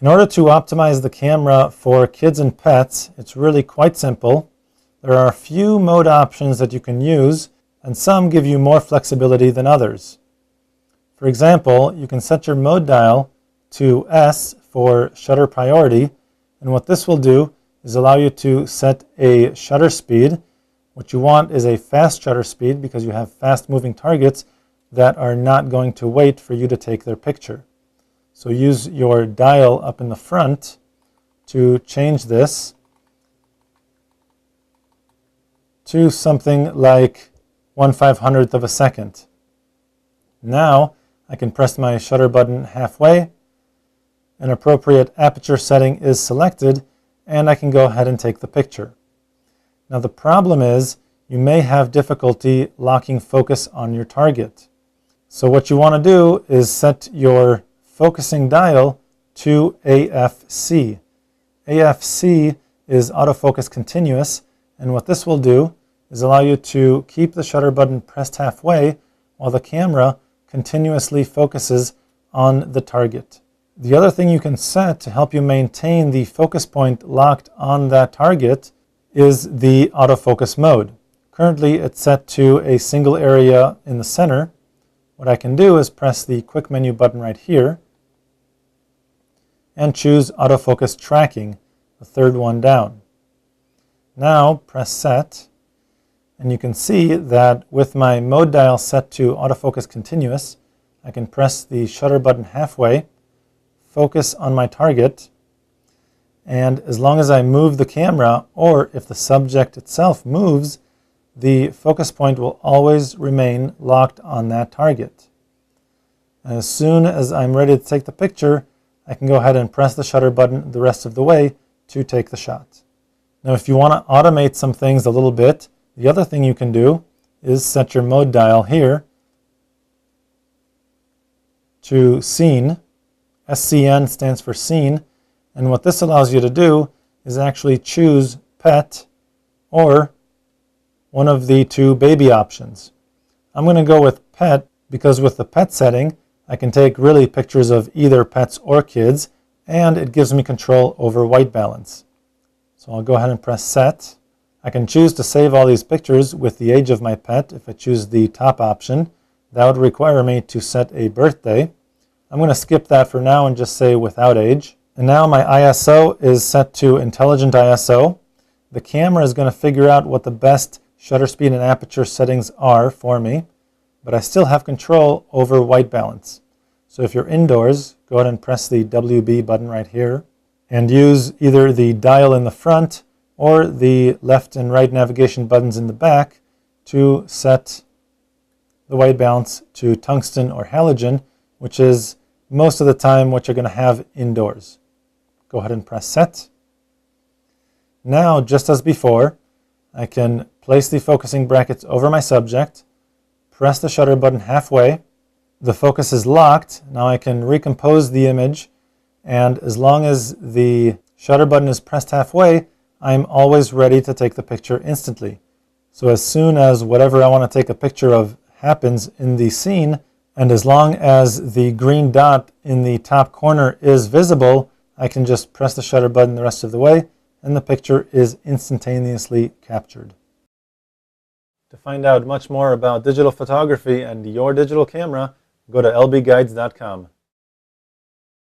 In order to optimize the camera for kids and pets, it's really quite simple. There are a few mode options that you can use, and some give you more flexibility than others. For example, you can set your mode dial to S for shutter priority, and what this will do is allow you to set a shutter speed. What you want is a fast shutter speed because you have fast moving targets that are not going to wait for you to take their picture. So use your dial up in the front to change this to something like 1/500th of a second. Now I can press my shutter button halfway, an appropriate aperture setting is selected, and I can go ahead and take the picture. Now the problem is you may have difficulty locking focus on your target. So what you want to do is set your focusing dial to AFC. AFC is autofocus continuous, and what this will do is allow you to keep the shutter button pressed halfway while the camera continuously focuses on the target. The other thing you can set to help you maintain the focus point locked on that target is the autofocus mode. Currently it's set to a single area in the center. What I can do is press the quick menu button right here and choose autofocus tracking, the third one down. Now press set, and you can see that with my mode dial set to autofocus continuous, I can press the shutter button halfway, focus on my target, and as long as I move the camera, or if the subject itself moves, the focus point will always remain locked on that target. And as soon as I'm ready to take the picture, I can go ahead and press the shutter button the rest of the way to take the shot. Now if you want to automate some things a little bit, the other thing you can do is set your mode dial here to scene. SCN stands for scene, and what this allows you to do is actually choose pet or one of the two baby options. I'm going to go with pet because with the pet setting I can take really pictures of either pets or kids, and it gives me control over white balance. So I'll go ahead and press set. I can choose to save all these pictures with the age of my pet. If I choose the top option, that would require me to set a birthday. I'm going to skip that for now and just say without age. And now my ISO is set to intelligent ISO. The camera is going to figure out what the best shutter speed and aperture settings are for me, but I still have control over white balance. So if you're indoors, go ahead and press the WB button right here and use either the dial in the front or the left and right navigation buttons in the back to set the white balance to tungsten or halogen, which is most of the time what you're going to have indoors. Go ahead and press set. Now, just as before, I can place the focusing brackets over my subject, press the shutter button halfway, the focus is locked. Now I can recompose the image, and as long as the shutter button is pressed halfway, I'm always ready to take the picture instantly. So as soon as whatever I want to take a picture of happens in the scene, and as long as the green dot in the top corner is visible, I can just press the shutter button the rest of the way, and the picture is instantaneously captured. To find out much more about digital photography and your digital camera, go to lbguides.com.